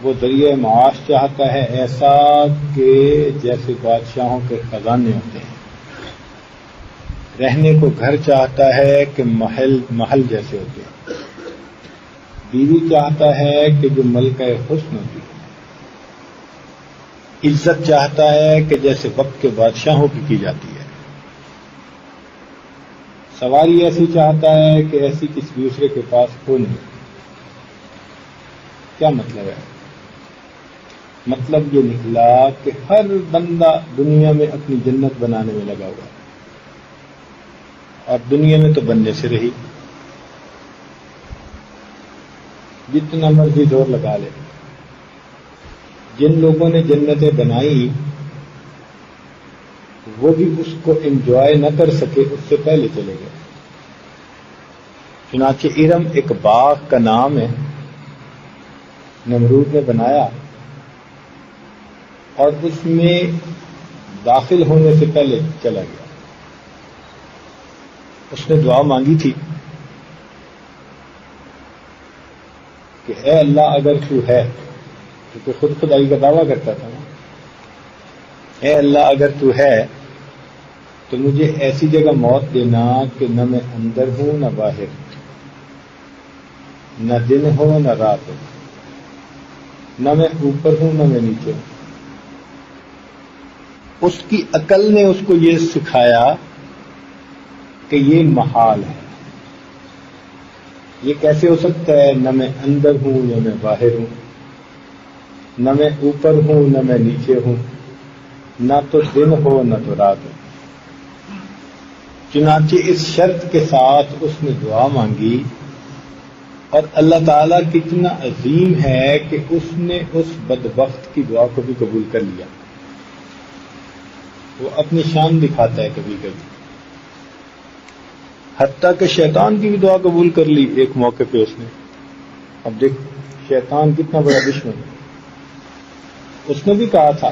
وہ ذریعہ معاش چاہتا ہے ایسا کہ جیسے بادشاہوں کے خزانے ہوتے ہیں. رہنے کو گھر چاہتا ہے کہ محل جیسے ہوتے ہیں. بیوی چاہتا ہے کہ جو ملکہ حسن ہوتی ہے. عزت چاہتا ہے کہ جیسے وقت کے بادشاہوں کی جاتی ہے. سواری ایسی چاہتا ہے کہ ایسی کسی دوسرے کے پاس ہو نہیں. کیا مطلب ہے؟ مطلب یہ نکلا کہ ہر بندہ دنیا میں اپنی جنت بنانے میں لگا ہوا ہے، اور دنیا میں تو بننے سے رہی. جتنا مرضی زور لگا لے. جن لوگوں نے جنتیں بنائی وہ بھی اس کو انجوائے نہ کر سکے، اس سے پہلے چلے گئے. چنانچہ ارم ایک باغ کا نام ہے، نمرود نے بنایا اور اس میں داخل ہونے سے پہلے چلا گیا. اس نے دعا مانگی تھی کہ اے اللہ اگر تو ہے، کیونکہ خود خدائی کا دعویٰ کرتا تھا نا، اے اللہ اگر تو ہے تو مجھے ایسی جگہ موت دینا کہ نہ میں اندر ہوں نہ باہر، نہ دن ہو نہ رات ہو، نہ میں اوپر ہوں نہ میں نیچے ہوں. اس کی عقل نے اس کو یہ سکھایا کہ یہ محال ہے. یہ کیسے ہو سکتا ہے؟ نہ میں اندر ہوں نہ میں باہر ہوں، نہ میں اوپر ہوں نہ میں نیچے ہوں، نہ تو دن ہو نہ تو رات ہو. چنانچہ اس شرط کے ساتھ اس نے دعا مانگی، اور اللہ تعالیٰ کتنا عظیم ہے کہ اس نے اس بدبخت کی دعا کو بھی قبول کر لیا. وہ اپنی شان دکھاتا ہے کبھی کبھی، حتیٰ کہ شیطان کی بھی دعا قبول کر لی ایک موقع پہ اس نے. اب دیکھ شیطان کتنا بڑا دشمن ہے. اس نے بھی کہا تھا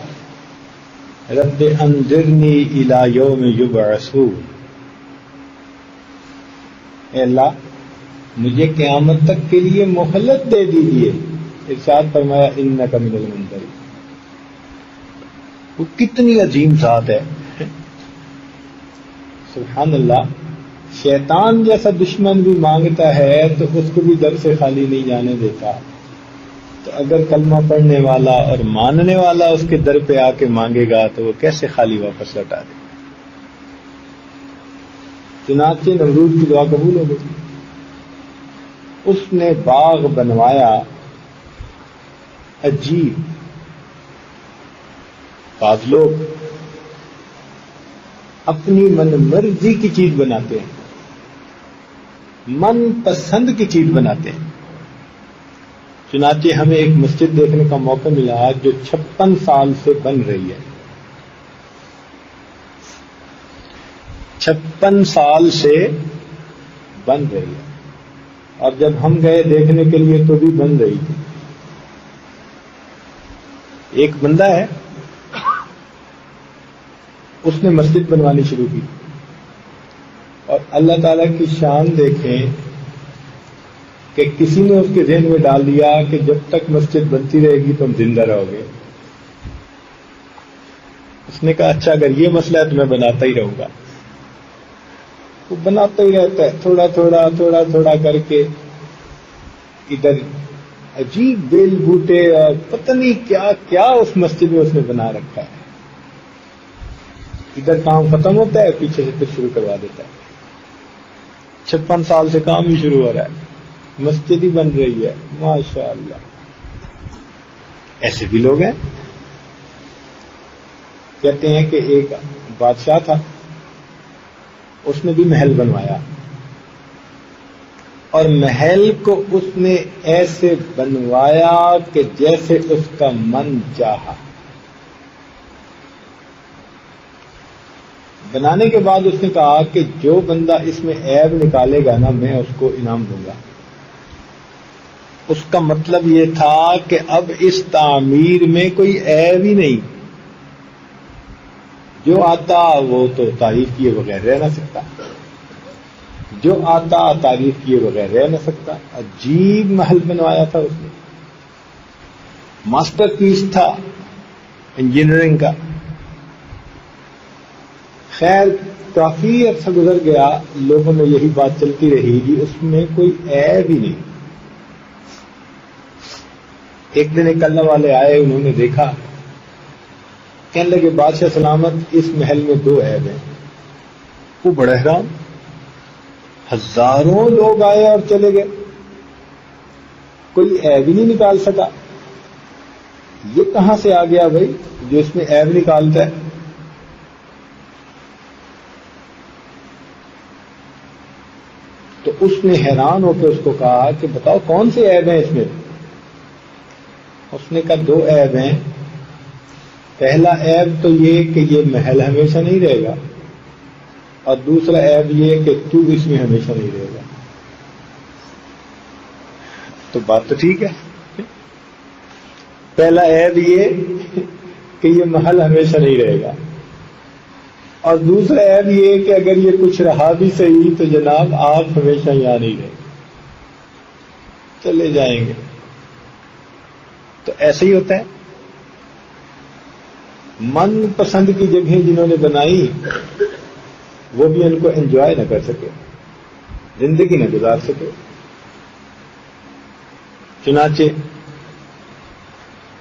رب انذرنی الی یوم یبعثون، اے اللہ مجھے قیامت تک کے لیے مہلت دے دیجیے. ارشاد فرمایا انک من المنذرین. وہ کتنی عظیم ذات ہے، سبحان اللہ. شیطان جیسا دشمن بھی مانگتا ہے تو اس کو بھی در سے خالی نہیں جانے دیتا. تو اگر کلمہ پڑھنے والا اور ماننے والا اس کے در پہ آ کے مانگے گا تو وہ کیسے خالی واپس لوٹا دے. چنانچہ نمرود کی دعا قبول ہو گئی. اس نے باغ بنوایا عجیب. بعض لوگ اپنی من مرضی کی چیز بناتے ہیں، من پسند کی چیز بناتے ہیں. چنانچہ ہمیں ایک مسجد دیکھنے کا موقع ملا جو 56 سال سے بن رہی ہے. 56 سال سے بن رہی ہے، اور جب ہم گئے دیکھنے کے لیے تو بھی بن رہی تھی. ایک بندہ ہے، اس نے مسجد بنوانی شروع کی، اور اللہ تعالیٰ کی شان دیکھیں کہ کسی نے اس کے ذہن میں ڈال دیا کہ جب تک مسجد بنتی رہے گی تم زندہ رہو گے. اس نے کہا اچھا اگر یہ مسئلہ ہے تو میں بناتا ہی رہوں گا. وہ بناتا ہی رہتا ہے، تھوڑا تھوڑا تھوڑا تھوڑا کر کے. ادھر عجیب بیل بوٹے اور پتہ نہیں کیا کیا اس مسجد میں اس نے بنا رکھا ہے. ادھر کام ختم ہوتا ہے، پیچھے سے پھر شروع کروا دیتا ہے. 56 سال سے کام ہی شروع ہو رہا ہے، مسجد ہی بن رہی ہے. ماشاء اللہ. ایسے بھی لوگ ہیں. کہتے ہیں کہ ایک بادشاہ تھا، اس نے بھی محل بنوایا، اور محل کو اس نے ایسے بنوایا کہ جیسے اس کا من چاہا. بنانے کے بعد اس نے کہا کہ جو بندہ اس میں عیب نکالے گا نا میں اس کو انعام دوں گا. اس کا مطلب یہ تھا کہ اب اس تعمیر میں کوئی عیب ہی نہیں. جو آتا وہ تو تعریف کیے بغیر رہ نہ سکتا، جو آتا تعریف کیے بغیر رہ نہ سکتا. عجیب محل بنوایا تھا اس نے. ماسٹر پیس تھا انجینئرنگ کا. خیر کافی عرصہ گزر گیا، لوگوں میں یہی بات چلتی رہی کہ اس میں کوئی عیب ہی نہیں. ایک دن ایک اللہ والے آئے، انہوں نے دیکھا، کہنے لگے بادشاہ سلامت اس محل میں 2 عیب ہیں. وہ بڑا حیران، ہزاروں لوگ آئے اور چلے گئے، کوئی عیب ہی نہیں نکال سکا. یہ کہاں سے آ گیا بھائی جو اس میں عیب نکالتا ہے؟ تو اس نے حیران ہو کے اس کو کہا کہ بتاؤ کون سے عیب ہیں اس میں؟ اس نے کہا 2 عیب ہیں. پہلا عیب تو یہ کہ یہ محل ہمیشہ نہیں رہے گا، اور دوسرا عیب یہ کہ تو اس میں ہمیشہ نہیں رہے گا. تو بات تو ٹھیک ہے. پہلا عیب یہ کہ یہ محل ہمیشہ نہیں رہے گا، اور دوسرا عیب یہ کہ اگر یہ کچھ رہا بھی صحیح تو جناب آپ ہمیشہ یہاں نہیں رہے گے، چلے جائیں گے. تو ایسے ہی ہوتا ہے. من پسند کی جگہیں جنہوں نے بنائی وہ بھی ان کو انجوائے نہ کر سکے، زندگی نہ گزار سکے. چنانچہ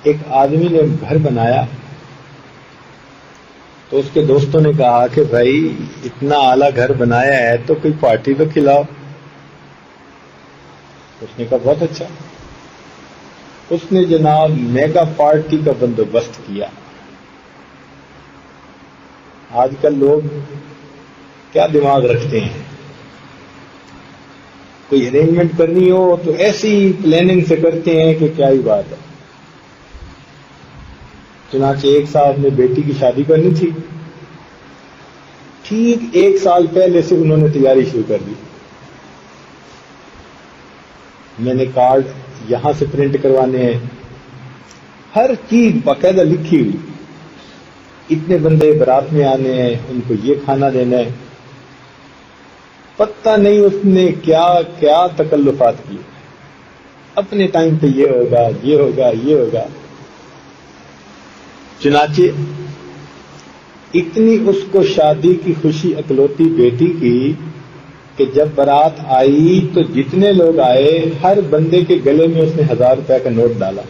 ایک آدمی نے گھر بنایا تو اس کے دوستوں نے کہا کہ بھائی اتنا اعلیٰ گھر بنایا ہے تو کوئی پارٹی تو کھلاؤ. اس نے کہا بہت اچھا. اس نے جناب میگا پارٹی کا بندوبست کیا. آج کل لوگ کیا دماغ رکھتے ہیں، کوئی ارینجمنٹ کرنی ہو تو ایسی پلاننگ سے کرتے ہیں کہ کیا ہی بات ہے. چنانچہ ایک صاحب نے بیٹی کی شادی کرنی تھی، ٹھیک 1 سال پہلے سے انہوں نے تیاری شروع کر دی. میں نے کارڈ یہاں سے پرنٹ کروانے ہیں، ہر چیز باقاعدہ لکھی ہوئی، اتنے بندے برات میں آنے ہیں، ان کو یہ کھانا دینا ہے. پتہ نہیں اس نے کیا کیا تکلفات کیے. اپنے ٹائم پہ یہ ہوگا، یہ ہوگا، یہ ہوگا. چنانچہ اتنی اس کو شادی کی خوشی اکلوتی بیٹی کی کہ جب بارات آئی تو جتنے لوگ آئے ہر بندے کے گلے میں اس نے 1000 روپے کا نوٹ ڈالا.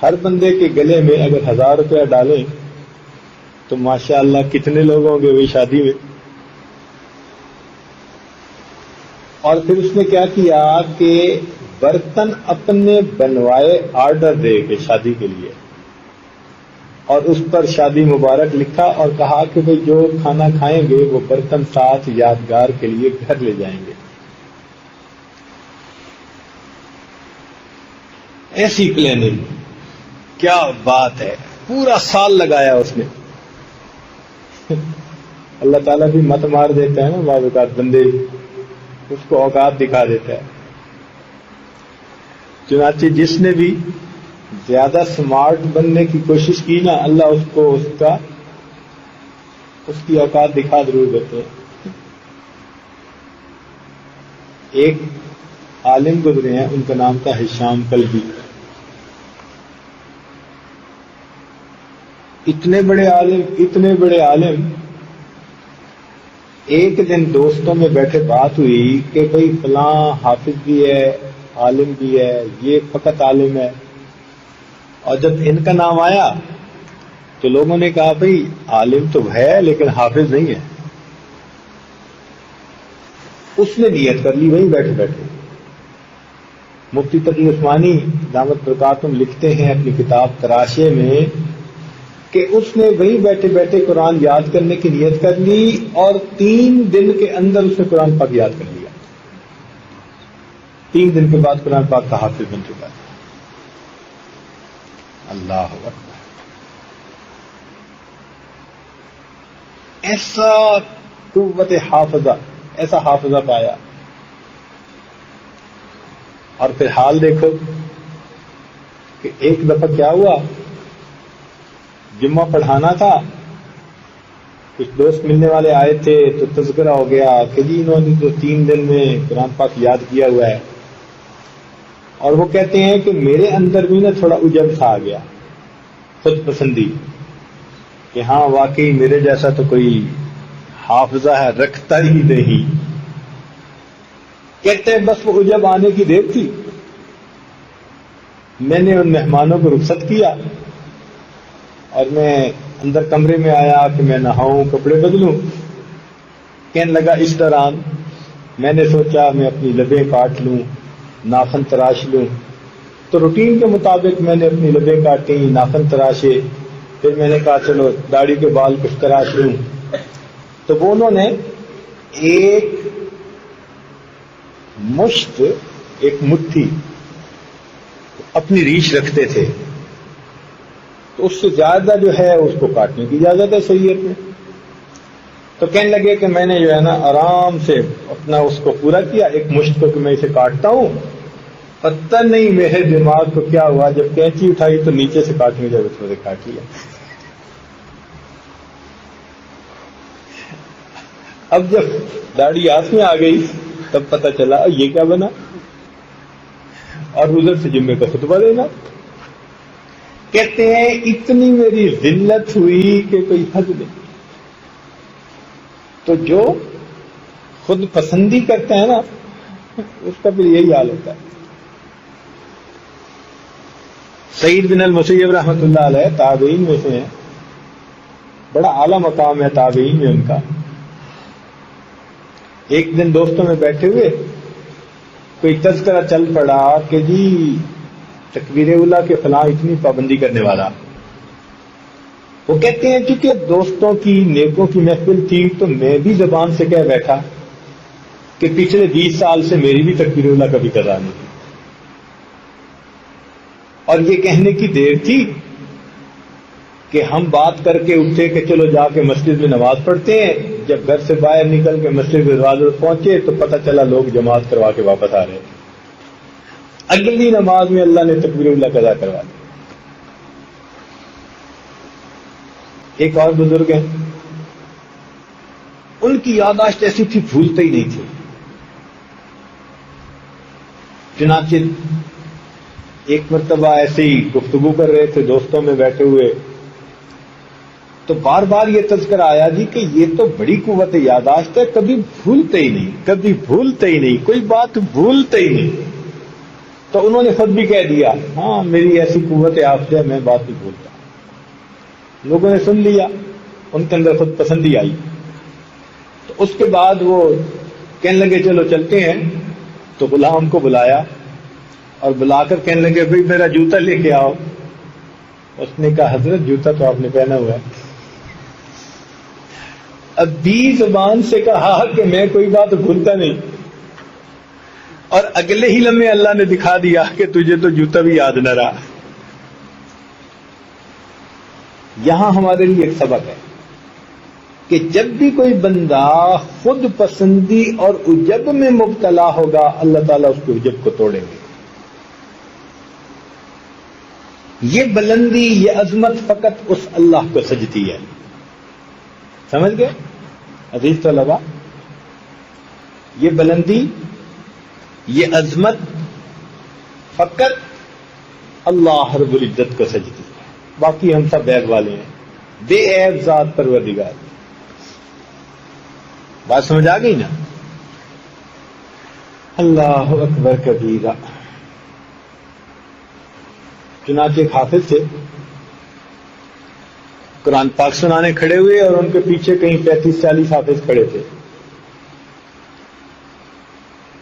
ہر بندے کے گلے میں اگر 1000 روپیہ ڈالیں تو ماشاءاللہ کتنے لوگ ہوں گے وہی شادی میں. اور پھر اس نے کیا کیا کہ برتن اپنے بنوائے آرڈر دے کے شادی کے لیے، اور اس پر شادی مبارک لکھا اور کہا کہ بھئی جو کھانا کھائیں گے وہ برتن ساتھ یادگار کے لیے گھر لے جائیں گے. ایسی پلاننگ، کیا بات ہے. پورا سال لگایا اس نے. اللہ تعالیٰ بھی مت مار دیتا ہے نا بعض اوقات، بندے اس کو اوقات دکھا دیتا ہے. چنانچہ جس نے بھی زیادہ سمارٹ بننے کی کوشش کی نا، اللہ اس کو اس کی اوقات دکھا ضرور دیتے ہیں. ایک عالم گزرے ہیں، ان کا نام تھا ہشام کلبی. اتنے بڑے عالم. ایک دن دوستوں میں بیٹھے بات ہوئی کہ بھئی فلاں حافظ بھی ہے، عالم بھی ہے، یہ فقط عالم ہے. اور جب ان کا نام آیا تو لوگوں نے کہا بھئی عالم تو ہے لیکن حافظ نہیں ہے. اس نے نیت کر لی وہیں بیٹھے بیٹھے. مفتی تقی عثمانی دامت برکاتہم لکھتے ہیں اپنی کتاب تراشے میں کہ اس نے وہیں بیٹھے بیٹھے قرآن یاد کرنے کی نیت کر لی، اور 3 دن کے اندر اس نے قرآن پاک یاد کر لیا. 3 دن کے بعد قرآن پاک کا حافظ بن چکا ہے. اللہ اکبر. ایسا قوت حافظہ، ایسا حافظہ پایا. اور پھر حال دیکھو کہ ایک دفعہ کیا ہوا، جمعہ پڑھانا تھا، کچھ دوست ملنے والے آئے تھے تو تذکرہ ہو گیا کہ جی انہوں نے تو 3 دن میں قرآن پاک یاد کیا ہوا ہے. اور وہ کہتے ہیں کہ میرے اندر بھی نا تھوڑا عجب سا آ گیا، خود پسندی، کہ ہاں واقعی میرے جیسا تو کوئی حافظہ ہے رکھتا ہی نہیں۔ کہتے ہیں بس وہ عجب آنے کی دیر تھی، میں نے ان مہمانوں کو رخصت کیا اور میں اندر کمرے میں آیا کہ میں نہاؤں، کپڑے بدلوں۔ کہنے لگا اس دوران میں نے سوچا میں اپنی لبیں کاٹ لوں، ناخن تراش لوں، تو روٹین کے مطابق میں نے اپنی لبیں کاٹی، ناخن تراشے، پھر میں نے کہا چلو داڑھی کے بال کچھ تراش لوں، تو وہ انہوں نے ایک مشت، ایک مٹھی اپنی ریش رکھتے تھے، تو اس سے زیادہ جو ہے اس کو کاٹنے کی اجازت ہے شریعت میں۔ تو کہنے لگے کہ میں نے جو ہے نا آرام سے اپنا اس کو پورا کیا، ایک مشت کو کہ میں اسے کاٹتا ہوں، پتہ نہیں میرے دماغ کو کیا ہوا، جب کینچی اٹھائی تو نیچے سے کاٹنے جب اس میں سے کاٹ لیا۔ اب جب داڑھی ہاتھ میں آ گئی تب پتہ چلا یہ کیا بنا، اور ادھر سے جمعے کا خطبہ دینا۔ کہتے ہیں اتنی میری ذلت ہوئی کہ کوئی حد نہیں۔ تو جو خود پسندی کرتے ہیں نا اس کا پھر یہی حال ہوتا ہے۔ سعید بن المسیب رحمۃ اللہ علیہ تابعین میں سے ہیں، بڑا اعلیٰ مقام ہے تابعین میں ان کا۔ ایک دن دوستوں میں بیٹھے ہوئے کوئی تذکرہ چل پڑا کہ جی تکبیر اولیٰ کے فلاں اتنی پابندی کرنے والا۔ وہ کہتے ہیں کیونکہ دوستوں کی نیکوں کی محفل تھی تو میں بھی زبان سے کہہ بیٹھا کہ پچھلے 20 سال سے میری بھی تکبیر اولیٰ کبھی قضا نہیں تھی، اور یہ کہنے کی دیر تھی کہ ہم بات کر کے اٹھے کہ چلو جا کے مسجد میں نماز پڑھتے ہیں۔ جب گھر سے باہر نکل کے مسجد کے دروازے پر پہنچے تو پتہ چلا لوگ جماعت کروا کے واپس آ رہے ہیں۔ اگلی نماز میں اللہ نے تکبیر اولیٰ قضا کروا دی۔ ایک اور بزرگ ہیں، ان کی یادداشت ایسی تھی بھولتے ہی نہیں تھے۔ چنانچہ ایک مرتبہ ایسے ہی گفتگو کر رہے تھے دوستوں میں بیٹھے ہوئے، تو بار بار یہ تذکر آیا جی کہ یہ تو بڑی قوت یادداشت ہے، کبھی بھولتے ہی نہیں، کبھی بھولتے ہی نہیں، کوئی بات بھولتے ہی نہیں۔ تو انہوں نے خود بھی کہہ دیا ہاں میری ایسی قوت یافت ہے، میں بات نہیں بھولتا۔ لوگوں نے سن لیا، ان کے اندر خود پسندی آئی۔ تو اس کے بعد وہ کہنے لگے چلو چلتے ہیں، تو غلام کو بلایا اور بلا کر کہنے لگے بھائی میرا جوتا لے کے آؤ۔ اس نے کہا حضرت جوتا تو آپ نے پہنا ہوا ہے۔ اب بھی زبان سے کہا کہ میں کوئی بات بھولتا نہیں، اور اگلے ہی لمحے اللہ نے دکھا دیا کہ تجھے تو جوتا بھی یاد نہ رہا۔ یہاں ہمارے لیے ایک سبق ہے کہ جب بھی کوئی بندہ خود پسندی اور عجب میں مبتلا ہوگا اللہ تعالیٰ اس کے عجب کو توڑیں گے۔ یہ بلندی، یہ عظمت فقط اس اللہ کو سجتی ہے۔ سمجھ گئے عزیز طلباء؟ یہ بلندی، یہ عظمت فقط اللہ رب العزت کو سجتی ہے، باقی ہم سب عیب والے ہیں، بے عیب ذات پروردگار۔ بات سمجھ آ گئی نا؟ اللہ اکبر کبیرہ۔ چنانچہ ایک حافظ تھے، قرآن پاک سنانے کھڑے ہوئے اور ان کے پیچھے کہیں 35-40 حافظ کھڑے تھے۔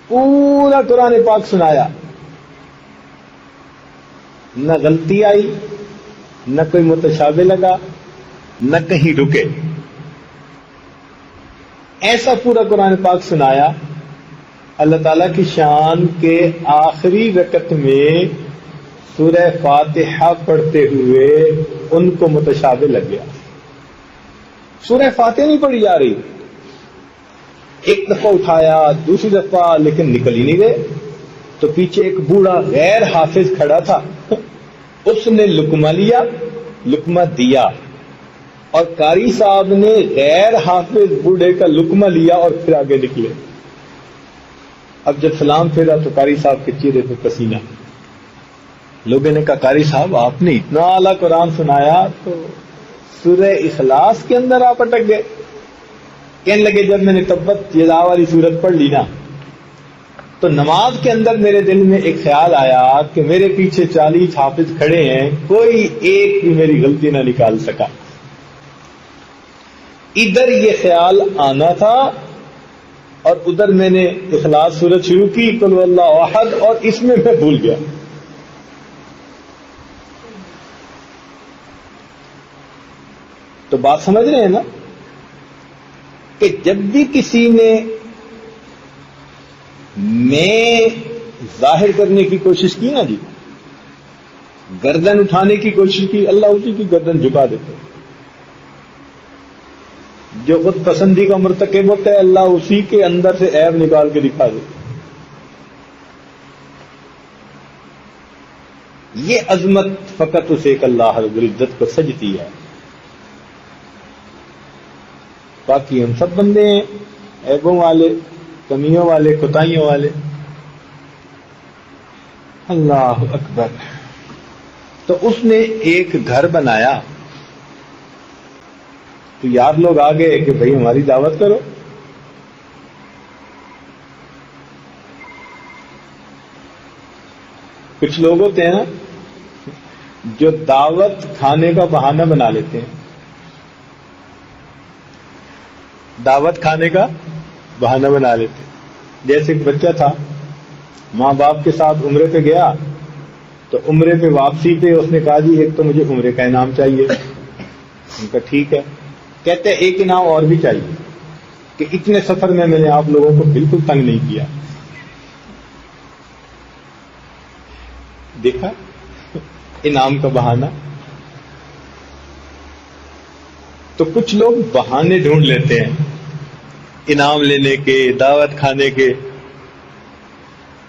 پورا قرآن پاک سنایا، نہ غلطی آئی، نہ کوئی متشابہ لگا، نہ کہیں رکے۔ ایسا پورا قرآن پاک سنایا، اللہ تعالیٰ کی شان کے آخری رکعت میں سورہ فاتحہ پڑھتے ہوئے ان کو متشابہ لگ گیا۔ سورہ فاتحہ نہیں پڑھی جا رہی، ایک دفعہ اٹھایا، دوسری دفعہ، لیکن نکل ہی نہیں گئے۔ تو پیچھے ایک بوڑھا غیر حافظ کھڑا تھا، اس نے لقمہ لیا، لقمہ دیا، اور قاری صاحب نے غیر حافظ بوڑھے کا لقمہ لیا اور پھر آگے نکلے۔ اب جب سلام پھیرا تو قاری صاحب کے چہرے پہ پسینہ، لوگوں نے کہا قاری صاحب آپ نے اتنا اعلیٰ قرآن سنایا تو سورہ اخلاص کے اندر آپ اٹک گئے. کہنے لگے جب میں نے تبت یدا والی سورت پڑھ لی نا تو نماز کے اندر میرے دل میں ایک خیال آیا کہ میرے پیچھے 40 حافظ کھڑے ہیں, کوئی ایک بھی میری غلطی نہ نکال سکا. ادھر یہ خیال آنا تھا اور ادھر میں نے اخلاص سورت شروع کی قل هو اللہ احد, اور اس میں بھول گیا. تو بات سمجھ رہے ہیں نا کہ جب بھی کسی نے میں ظاہر کرنے کی کوشش کی نا جی, گردن اٹھانے کی کوشش کی, اللہ اسی کی گردن جھکا دیتے. جو خود پسندی کا مرتکب ہوتا ہے اللہ اسی کے اندر سے عیب نکال کے دکھا دیتے. یہ عظمت فقط اسے ایک اللہ رب العزت کو سجتی ہے. باقی ہم سب بندے ہیں عیبوں والے, کمیوں والے, کوتاہیوں والے. اللہ اکبر. تو اس نے ایک گھر بنایا تو یار لوگ آ گئے کہ بھئی ہماری دعوت کرو. کچھ لوگ ہوتے ہیں نا جو دعوت کھانے کا بہانہ بنا لیتے ہیں, دعوت کھانے کا بہانہ بنا لیتے. جیسے ایک بچہ تھا ماں باپ کے ساتھ عمرے پہ گیا تو عمرے پہ واپسی پہ اس نے کہا جی ایک تو مجھے عمرے کا انعام چاہیے. ان کا ٹھیک ہے. کہتے ایک انعام اور بھی چاہیے کہ اتنے سفر میں نے آپ لوگوں کو بالکل تنگ نہیں کیا. دیکھا انعام کا بہانہ. تو کچھ لوگ بہانے ڈھونڈ لیتے ہیں انعام لینے کے, دعوت کھانے کے.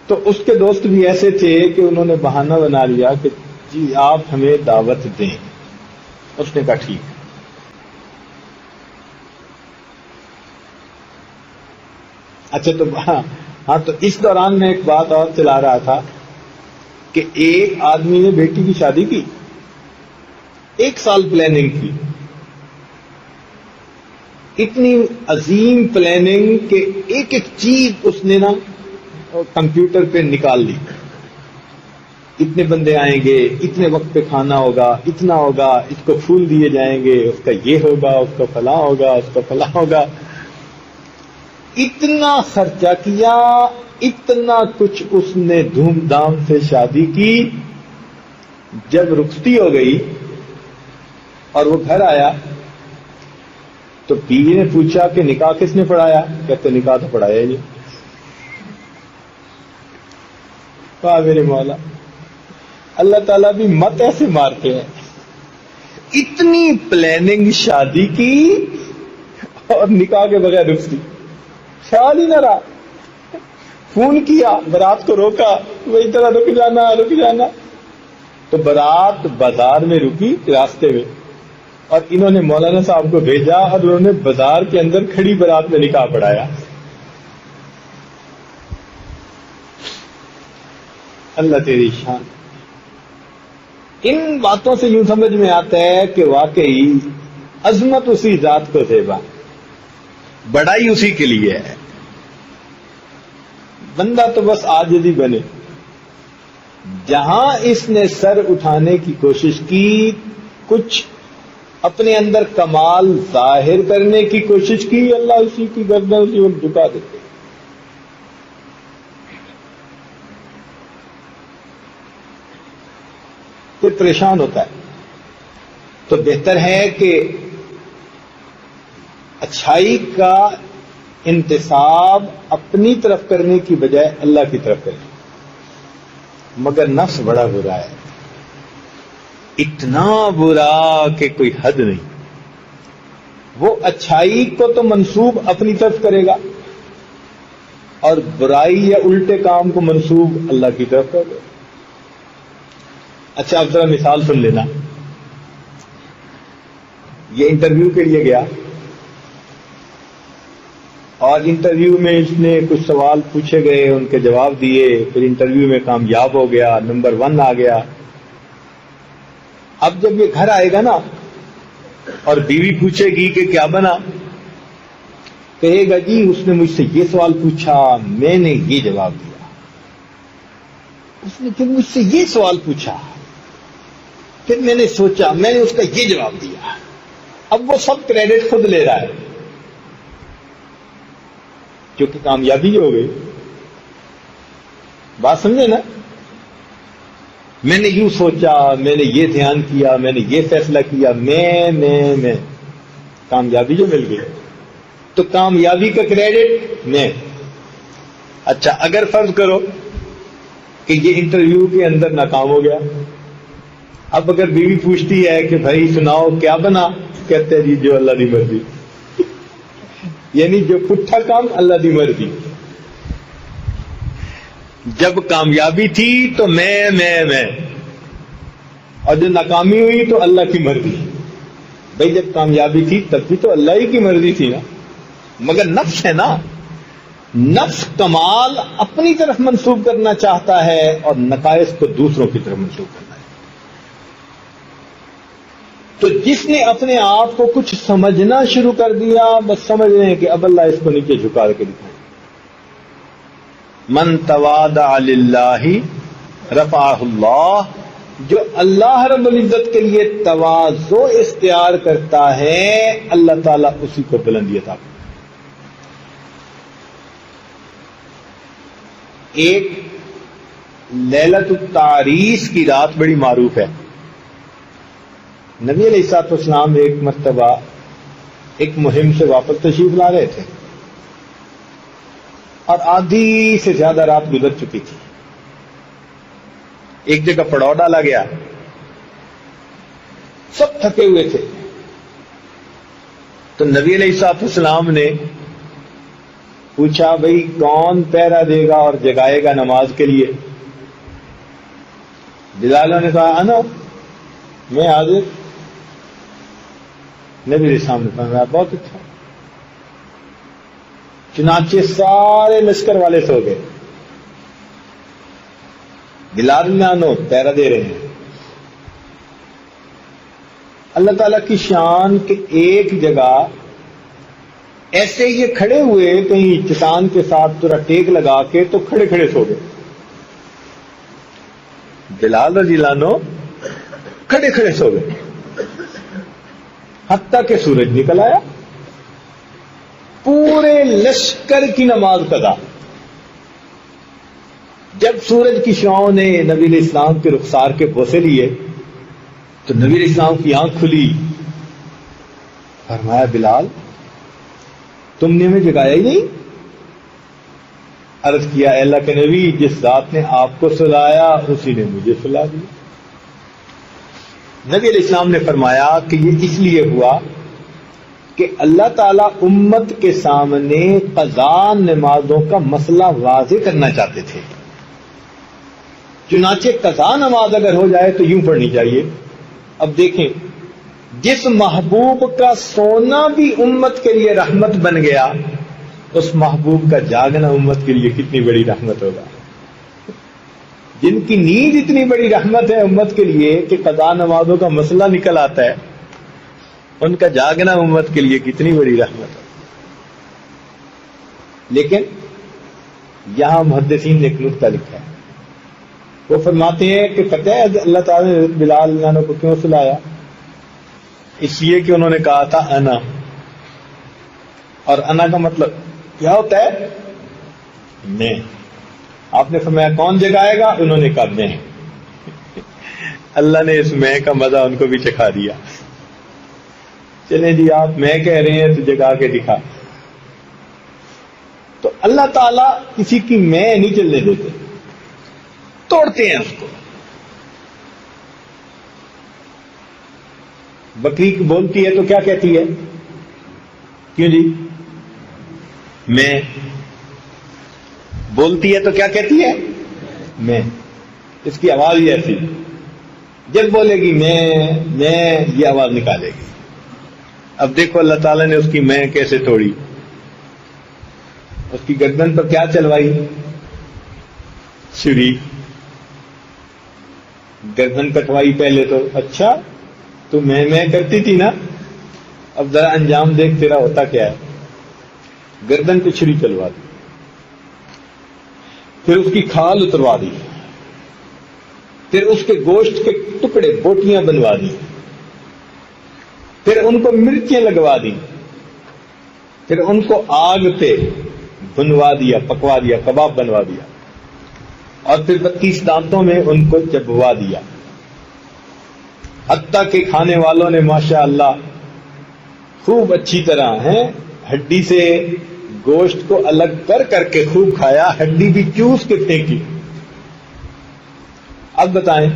تو اس کے دوست بھی ایسے تھے کہ انہوں نے بہانہ بنا لیا کہ جی آپ ہمیں دعوت دیں. اس نے کہا ٹھیک. اچھا تو ہاں تو اس دوران میں ایک بات اور چلا رہا تھا کہ ایک آدمی نے بیٹی کی شادی کی, 1 سال پلاننگ کی, اتنی عظیم پلاننگ کہ ایک ایک چیز اس نے نا کمپیوٹر پہ نکال لی. اتنے بندے آئیں گے, اتنے وقت پہ کھانا ہوگا, اتنا ہوگا, اس کو پھول دیے جائیں گے, اس کا یہ ہوگا, اس کا فلاں ہوگا, اس کا فلاں ہوگا. اتنا خرچہ کیا, اتنا کچھ اس نے دھوم دھام سے شادی کی. جب رخصتی ہو گئی اور وہ گھر آیا تو بیوی نے پوچھا کہ نکاح کس نے پڑھایا؟ کہتے نکاح تو پڑھایا ہی نہیں. کہا میرے مولا اللہ تعالیٰ بھی مت ایسے مارتے ہیں. اتنی پلاننگ شادی کی اور نکاح کے بغیر رخصتی, خیال ہی نہ رہا. فون کیا, برات کو روکا, وہی طرح رک جانا رک جانا. تو برات بازار میں رکی راستے میں, اور انہوں نے مولانا صاحب کو بھیجا اور انہوں نے بازار کے اندر کھڑی برات میں نکاح پڑھایا. اللہ تیری شان. ان باتوں سے یوں سمجھ میں آتا ہے کہ واقعی عظمت اسی ذات کو زیبا, بڑائی اسی کے لیے ہے. بندہ تو بس عاجزی بنے. جہاں اس نے سر اٹھانے کی کوشش کی, کچھ اپنے اندر کمال ظاہر کرنے کی کوشش کی, اللہ اسی کی گردن اسی وقت جھکا دیتے. پھر پریشان ہوتا ہے. تو بہتر ہے کہ اچھائی کا انتساب اپنی طرف کرنے کی بجائے اللہ کی طرف کریں. مگر نفس بڑا برا ہے, اتنا برا کہ کوئی حد نہیں. وہ اچھائی کو تو منسوب اپنی طرف کرے گا اور برائی یا الٹے کام کو منسوب اللہ کی طرف کرے گا. اچھا اب ذرا مثال سن لینا. یہ انٹرویو کے لیے گیا اور انٹرویو میں اس نے کچھ سوال پوچھے گئے, ان کے جواب دیے, پھر انٹرویو میں کامیاب ہو گیا, نمبر 1 آ گیا. اب جب یہ گھر آئے گا نا اور بیوی پوچھے گی کہ کیا بنا، کہے گا جی اس نے مجھ سے یہ سوال پوچھا، میں نے یہ جواب دیا، اس نے پھر مجھ سے یہ سوال پوچھا، پھر میں نے سوچا، میں نے اس کا یہ جواب دیا۔ اب وہ سب کریڈٹ خود لے رہا ہے، کیونکہ کامیابی ہو گئی۔ بات سمجھے نا؟ میں نے یوں سوچا، میں نے یہ دھیان کیا، میں نے یہ فیصلہ کیا، میں کامیابی جو مل گئی، تو کامیابی کا کریڈٹ میں۔ اچھا اگر فرض کرو کہ یہ انٹرویو کے اندر ناکام ہو گیا، اب اگر بیوی پوچھتی ہے کہ بھائی سناؤ کیا بنا، کہتے ہیں جی جو اللہ دی مرضی، یعنی جو پٹھا کام اللہ دی مرضی۔ جب کامیابی تھی تو میں، اور جب ناکامی ہوئی تو اللہ کی مرضی۔ بھائی جب کامیابی تھی تب بھی تو اللہ ہی کی مرضی تھی نا، مگر نفس ہے نا، نفس کمال اپنی طرف منسوب کرنا چاہتا ہے اور نقائص کو دوسروں کی طرف منسوب کرنا ہے۔ تو جس نے اپنے آپ کو کچھ سمجھنا شروع کر دیا، بس سمجھ رہے ہیں کہ اب اللہ اس کو نیچے جھکا کے دکھائے۔ من تواضع للہ رفعہ اللہ، جو اللہ رب العزت کے لیے تواضع اختیار کرتا ہے اللہ تعالیٰ اسی کو بلندی عطا کرتا ہے۔ ایک لیلۃ التعریس کی رات بڑی معروف ہے۔ نبی علیہ الصلوۃ والسلام ایک مرتبہ ایک مہم سے واپس تشریف لا رہے تھے اور آدھی سے زیادہ رات گزر چکی تھی۔ ایک جگہ پڑاؤ ڈالا گیا، سب تھکے ہوئے تھے، تو نبی علیہ الصلوۃ والسلام نے پوچھا بھئی کون پہرا دے گا اور جگائے گا نماز کے لیے؟ بلال نے کہا انا، میں حاضر۔ نبی علیہ السلام نے فرمایا بہت اچھا۔ چنانچہ سارے لشکر والے سو گئے، بلال نانو پہرا دے رہے ہیں۔ اللہ تعالیٰ کی شان کہ ایک جگہ ایسے یہ کھڑے ہوئے کہیں چٹان کے ساتھ تھوڑا ٹیک لگا کے، تو کھڑے کھڑے سو گئے۔ بلال رضی اللہ عنہ کھڑے کھڑے سو گئے حتیٰ کہ سورج نکل آیا۔ پورے لشکر کی نماز قضا۔ جب سورج کی شعاعوں نے نبی علیہ السلام کے رخسار کے بوسے لیے تو نبی علیہ السلام کی آنکھ کھلی، فرمایا بلال تم نے ہمیں جگایا ہی نہیں؟ عرض کیا اے اللہ کے نبی، جس ذات نے آپ کو سلایا اسی نے مجھے سلا دیا۔ نبی علیہ السلام نے فرمایا کہ یہ اس لیے ہوا کہ اللہ تعالیٰ امت کے سامنے قضا نمازوں کا مسئلہ واضح کرنا چاہتے تھے۔ چنانچہ قضا نماز اگر ہو جائے تو یوں پڑھنی چاہیے۔ اب دیکھیں، جس محبوب کا سونا بھی امت کے لیے رحمت بن گیا، اس محبوب کا جاگنا امت کے لیے کتنی بڑی رحمت ہوگا۔ جن کی نیند اتنی بڑی رحمت ہے امت کے لیے کہ قضا نمازوں کا مسئلہ نکل آتا ہے، ان کا جاگنا امت کے لیے کتنی بڑی رحمت ہے۔ لیکن یہاں محدثین نے ایک نکتہ لکھا ہے، وہ فرماتے ہیں کہ پتہ ہے اللہ تعالیٰ نے بلال عنہ کو کیوں سلایا؟ اس لیے کہ انہوں نے کہا تھا انا، اور انا کا مطلب کیا ہوتا ہے؟ میں۔ آپ نے فرمایا کون جگائے گا؟ انہوں نے کہا میں۔ اللہ نے اس میں کا مزہ ان کو بھی چکھا دیا۔ چلیں جی آپ میں کہہ رہے ہیں تو جگا کے دکھا۔ تو اللہ تعالیٰ کسی کی میں نہیں چلنے دیتے، توڑتے ہیں اس کو۔ بکری بولتی ہے تو کیا کہتی ہے؟ کیوں جی؟ میں۔ بولتی ہے تو کیا کہتی ہے؟ میں۔ اس کی آواز ہی ایسی، جب بولے گی میں یہ آواز نکالے گی۔ اب دیکھو اللہ تعالیٰ نے اس کی میں کیسے توڑی، اس کی گردن پر کیا چلوائی؟ چھری۔ گردن کٹوائی پہلے تو، اچھا تو میں کرتی تھی نا، اب ذرا انجام دیکھ تیرا ہوتا کیا ہے. گردن پہ چھری چلوا دی، پھر اس کی کھال اتروا دی، پھر اس کے گوشت کے ٹکڑے بوٹیاں بنوا دی، پھر ان کو مرچیں لگوا دی، پھر ان کو آگ پہ بنوا دیا، پکوا دیا، کباب بنوا دیا، اور پھر 32 دانتوں میں ان کو چبوا دیا. حتیٰ کہ کھانے والوں نے ماشاء اللہ خوب اچھی طرح ہڈی سے گوشت کو الگ کر کے خوب کھایا، ہڈی بھی چوس کے پھینکی. اب بتائیں،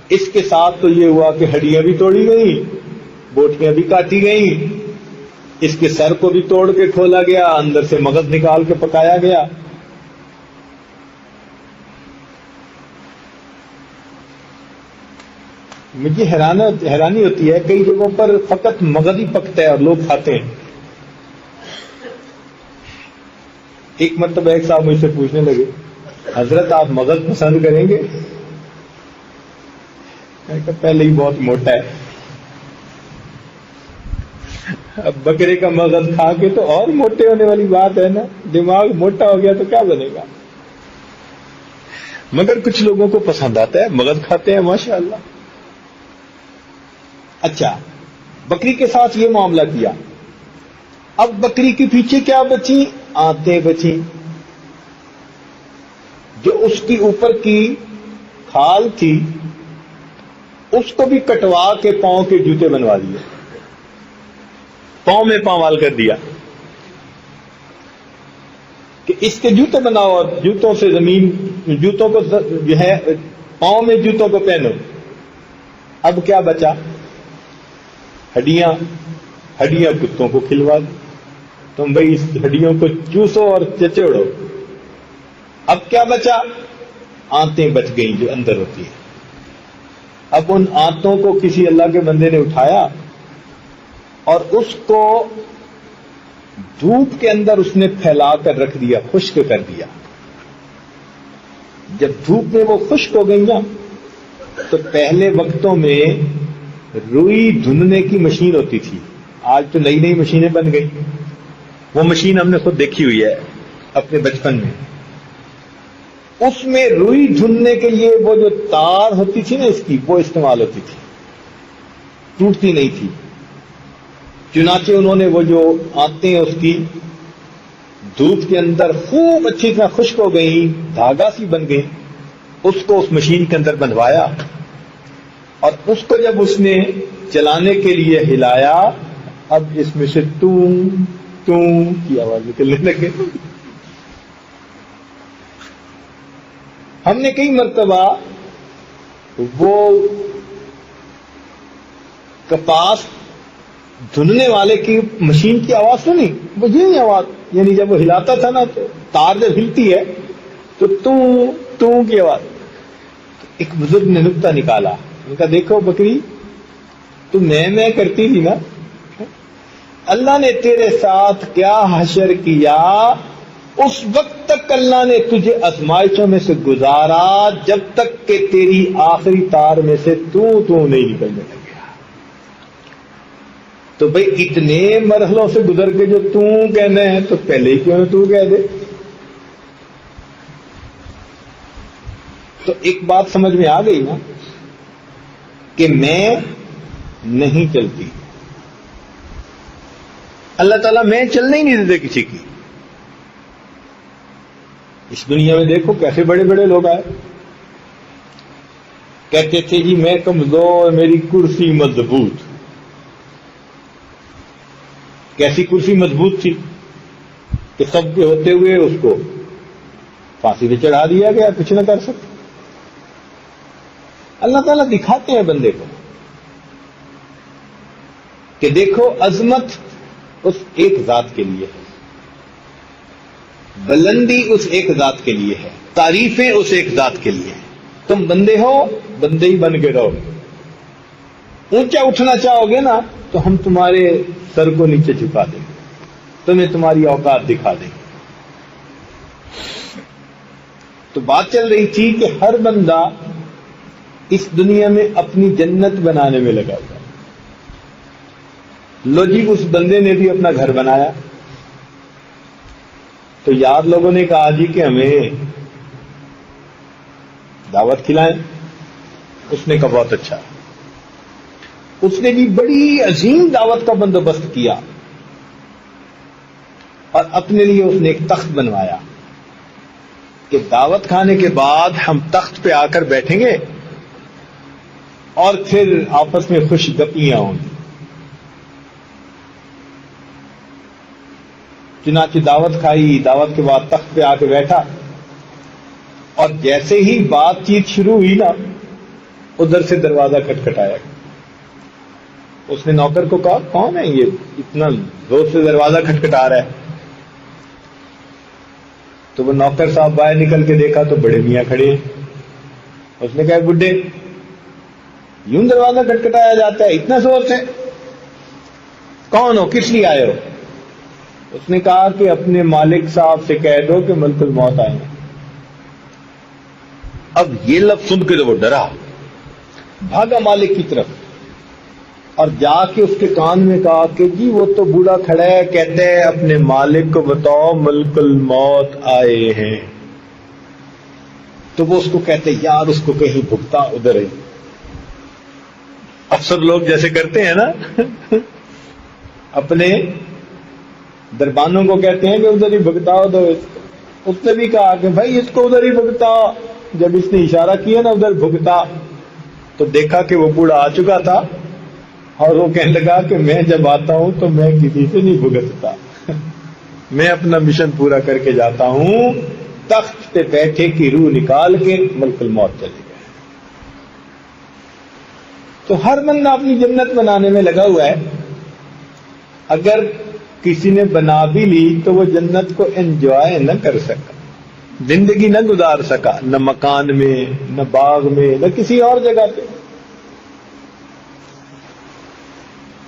اس کے ساتھ تو یہ ہوا کہ ہڈیاں بھی توڑی گئیں، بوٹیاں بھی کاٹی گئیں، اس کے سر کو بھی توڑ کے کھولا گیا، اندر سے مغز نکال کے پکایا گیا. مجھے حیرانی ہوتی ہے، کئی جگہوں پر فقط مغز ہی پکتا ہے اور لوگ کھاتے ہیں. ایک مرتبہ ایک صاحب مجھ سے پوچھنے لگے، حضرت آپ مغز پسند کریں گے؟ میں کہا پہلے ہی بہت موٹا ہے، اب بکرے کا مغز کھا کے تو اور موٹے ہونے والی بات ہے نا، دماغ موٹا ہو گیا تو کیا بنے گا. مگر کچھ لوگوں کو پسند آتا ہے، مغز کھاتے ہیں ماشاءاللہ. اچھا، بکری کے ساتھ یہ معاملہ کیا. اب بکری کے پیچھے کیا بچی؟ آنتیں بچی. جو اس کی اوپر کی کھال تھی اس کو بھی کٹوا کے پاؤں کے جوتے بنوا دیے، پاؤں میں پاؤں کر دیا کہ اس کے جوتے بناؤ اور جوتوں سے جوتوں کو جو ہے پاؤں میں جوتوں کو پہنو. اب کیا بچا؟ ہڈیاں کتوں کو کھلوا دی. تم بھائی اس ہڈیوں کو چوسو اور چچوڑو. اب کیا بچا؟ آنتیں بچ گئیں جو اندر ہوتی ہیں. اب ان آنتوں کو کسی اللہ کے بندے نے اٹھایا اور اس کو دھوپ کے اندر اس نے پھیلا کر رکھ دیا، خشک کر دیا. جب دھوپ میں وہ خشک ہو گئی نا، تو پہلے وقتوں میں روئی دھننے کی مشین ہوتی تھی، آج تو نئی مشینیں بن گئی. وہ مشین ہم نے خود دیکھی ہوئی ہے اپنے بچپن میں. اس میں روئی دھننے کے لیے وہ جو تار ہوتی تھی نا اس کی، وہ استعمال ہوتی تھی، ٹوٹتی نہیں تھی. چنانچہ انہوں نے وہ جو آنتیں اس کی دھوپ کے اندر خوب اچھی طرح خشک ہو گئی، دھاگا سی بن گئی، اس کو اس مشین کے اندر بندھوایا اور اس کو جب اس نے چلانے کے لیے ہلایا، اب اس میں سے ٹوں کی آواز نکلنے لگے. ہم نے کئی مرتبہ وہ کپاس دھننے والے کی مشین کی آواز سنی، وہ یہی آواز، یعنی جب وہ ہلاتا تھا نا تو تار جب ہلتی ہے تو ٹوں کی آواز. ایک بزرگ نے نکتہ نکالا، ان کا دیکھو بکری تو میں کرتی تھی نا، اللہ نے تیرے ساتھ کیا حشر کیا، اس وقت تک اللہ نے تجھے آزمائشوں میں سے گزارا جب تک کہ تیری آخری تار میں سے تو نہیں نکلنے لگا. تو بھئی اتنے مرحلوں سے گزر کے جو کہنا ہے تو پہلے ہی کیوں تو کہہ دے. تو ایک بات سمجھ میں آ گئی نا کہ میں نہیں چلتی. اللہ تعالیٰ میں چلنے ہی نہیں دیتے کسی کی. اس دنیا میں دیکھو کیسے بڑے بڑے لوگ آئے، کہتے تھے جی میں کمزور، میری کرسی مضبوط. کیسی کرسی مضبوط تھی کہ سب کے ہوتے ہوئے اس کو پھانسی پہ چڑھا دیا گیا، کچھ نہ کر سکتے. اللہ تعالیٰ دکھاتے ہیں بندے کو کہ دیکھو عظمت اس ایک ذات کے لیے ہے، بلندی اس ایک ذات کے لیے ہے، تعریفیں اس ایک ذات کے لیے ہیں. تم بندے ہو، بندے ہی بن کے رہو. اونچا اٹھنا چاہو گے نا تو ہم تمہارے سر کو نیچے جھکا دیں گے، تمہیں تمہاری اوقات دکھا دیں گے. تو بات چل رہی تھی کہ ہر بندہ اس دنیا میں اپنی جنت بنانے میں لگا ہوا. لو جی اس بندے نے بھی اپنا گھر بنایا تو یار لوگوں نے کہا جی کہ ہمیں دعوت کھلائیں. اس نے کہا بہت اچھا. اس نے بھی بڑی عظیم دعوت کا بندوبست کیا اور اپنے لیے اس نے ایک تخت بنوایا کہ دعوت کھانے کے بعد ہم تخت پہ آ کر بیٹھیں گے اور پھر آپس میں خوش گپیاں ہوں گی. چنانچہ دعوت کھائی, دعوت کے بعد تخت پہ آ کے بیٹھا اور جیسے ہی بات چیت شروع ہوئی نا ادھر سے دروازہ کھٹکھٹایا. اس نے نوکر کو کہا کون ہے یہ اتنا زور سے دروازہ کھٹکھٹا رہا ہے؟ تو وہ نوکر صاحب باہر نکل کے دیکھا تو بڑے میاں کھڑے ہیں. اس نے کہا بڈھے یوں دروازہ کھٹکھٹایا جاتا ہے اتنا زور سے؟ کون ہو, کس لیے آئے ہو؟ اس نے کہا کہ اپنے مالک صاحب سے کہہ دو کہ ملک الموت آئے ہیں. اب یہ لفظ سن کے تو وہ ڈرا, بھاگا مالک کی طرف اور جا کے اس کے کان میں کہا کہ جی وہ تو بوڑھا کھڑا ہے, کہتے ہیں اپنے مالک کو بتاؤ ملک الموت آئے ہیں. تو وہ اس کو کہتے یار اس کو کہیں بھگتا ادھر ہے. افسر لوگ جیسے کرتے ہیں نا اپنے دربانوں کو کہتے ہیں کہ ادھر ہی بھگتاؤ. تو اس نے بھی کہا کہ بھائی اس کو ادھر ہی بھگتا. جب اس نے اشارہ کیا نا ادھر بھگتا تو دیکھا کہ وہ بوڑھا آ چکا تھا اور وہ کہنے لگا کہ میں جب آتا ہوں تو میں کسی سے نہیں بھگتتا, میں اپنا مشن پورا کر کے جاتا ہوں. تخت پہ بیٹھے کی روح نکال کے ملک الموت چلے گئے. تو ہر بندہ اپنی جنت بنانے میں لگا ہوا ہے. اگر کسی نے بنا بھی لی تو وہ جنت کو انجوائے نہ کر سکا, زندگی نہ گزار سکا, نہ مکان میں, نہ باغ میں, نہ کسی اور جگہ پہ.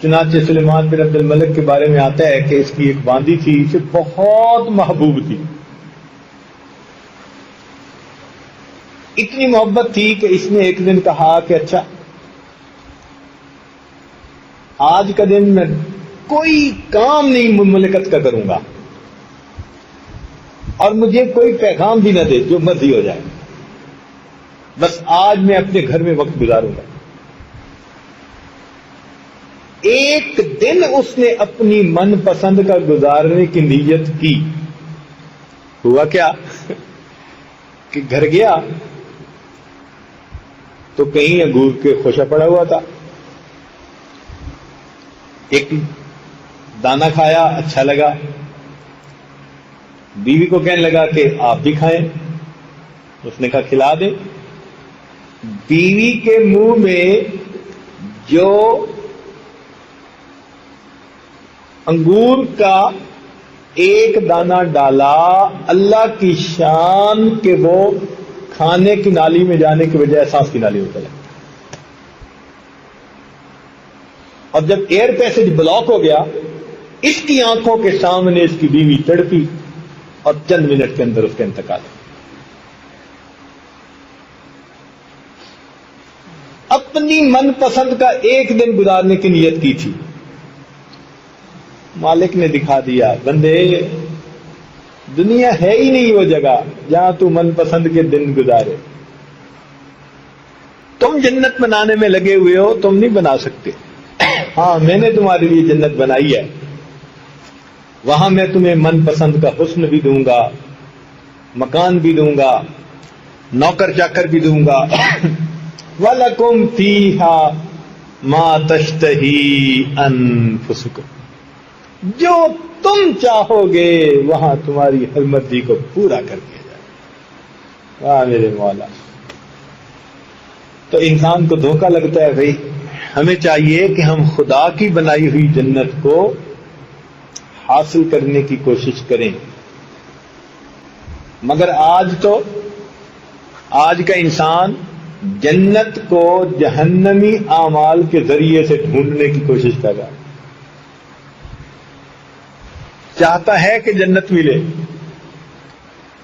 چنانچہ سلیمان بن عبد الملک کے بارے میں آتا ہے کہ اس کی ایک باندی تھی, اسے بہت محبوب تھی. اتنی محبت تھی کہ اس نے ایک دن کہا کہ اچھا آج کا دن میں کوئی کام نہیں مملکت کا کروں گا اور مجھے کوئی پیغام بھی نہ دے, جو مرضی ہو جائے, بس آج میں اپنے گھر میں وقت گزاروں گا. ایک دن اس نے اپنی من پسند کا گزارنے کی نیت کی. ہوا کیا کہ گھر گیا تو کہیں انگور کے خوشا پڑا ہوا تھا. ایک دانہ کھایا, اچھا لگا. بیوی کو کہنے لگا کہ آپ بھی کھائیں. اس نے کہا کھلا دیں. بیوی کے منہ میں جو انگور کا ایک دانہ ڈالا, اللہ کی شان کہ وہ کھانے کی نالی میں جانے کی بجائے سانس کی نالی میں چلا. اور جب ایئر پیسج بلاک ہو گیا, اس کی آنکھوں کے سامنے اس کی بیوی تڑپی اور چند منٹ کے اندر اس کا انتقال. اپنی من پسند کا ایک دن گزارنے کی نیت کی تھی, مالک نے دکھا دیا بندے دنیا ہے ہی نہیں وہ جگہ جہاں تو من پسند کے دن گزارے. تم جنت بنانے میں لگے ہوئے ہو, تم نہیں بنا سکتے. ہاں میں نے تمہارے لیے جنت بنائی ہے, وہاں میں تمہیں من پسند کا حسن بھی دوں گا, مکان بھی دوں گا, نوکر چاکر بھی دوں گا. وَلَكُمْ فِيهَا مَا تَشْتَهِي أَنفُسُكُمْ, جو تم چاہو گے وہاں تمہاری ہر مرضی کو پورا کر دیا جائے. واہ میرے مولا. تو انسان کو دھوکہ لگتا ہے. بھائی ہمیں چاہیے کہ ہم خدا کی بنائی ہوئی جنت کو حاصل کرنے کی کوشش کریں. مگر آج کا انسان جنت کو جہنمی اعمال کے ذریعے سے ڈھونڈنے کی کوشش کر رہا ہے. چاہتا ہے کہ جنت ملے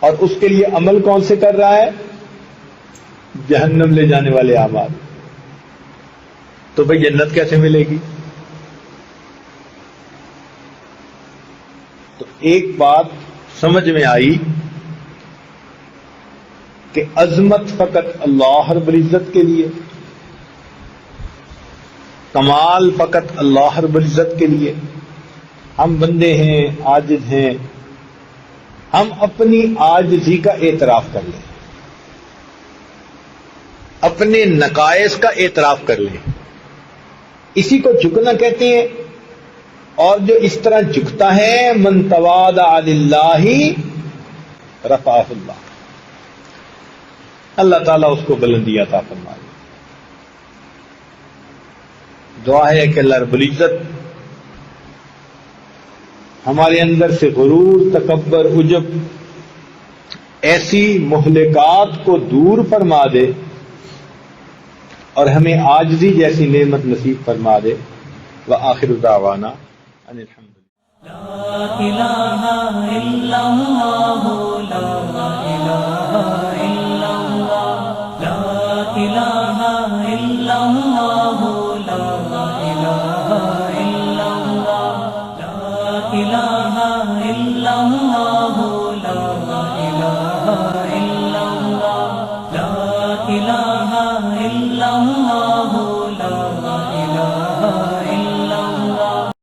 اور اس کے لیے عمل کون سے کر رہا ہے؟ جہنم لے جانے والے اعمال، تو بھئی جنت کیسے ملے گی؟ تو ایک بات سمجھ میں آئی کہ عظمت فقط اللہ رب العزت کے لیے، کمال فقط اللہ رب العزت کے لیے. ہم بندے ہیں، عاجز ہیں، ہم اپنی عاجزی کا اعتراف کر لیں، اپنے نقائص کا اعتراف کر لیں. اسی کو جھکنا کہتے ہیں. اور جو اس طرح جھکتا ہے، من تواضع للہ رفعہ اللہ، اللہ تعالیٰ اس کو بلندی عطا فرمائے. دعا ہے کہ اللہ رب العزت ہمارے اندر سے غرور، تکبر، عجب ایسی مہلکات کو دور فرما دے اور ہمیں عاجزی جیسی نعمت نصیب فرما دے. وآخر دعوانا ان الحمد للہ. لا الہ الا اللہ، لا الہ الا اللہ، لا الہ الا اللہ، لا الہ الا اللہ، لا الہ الا اللہ، لا الہ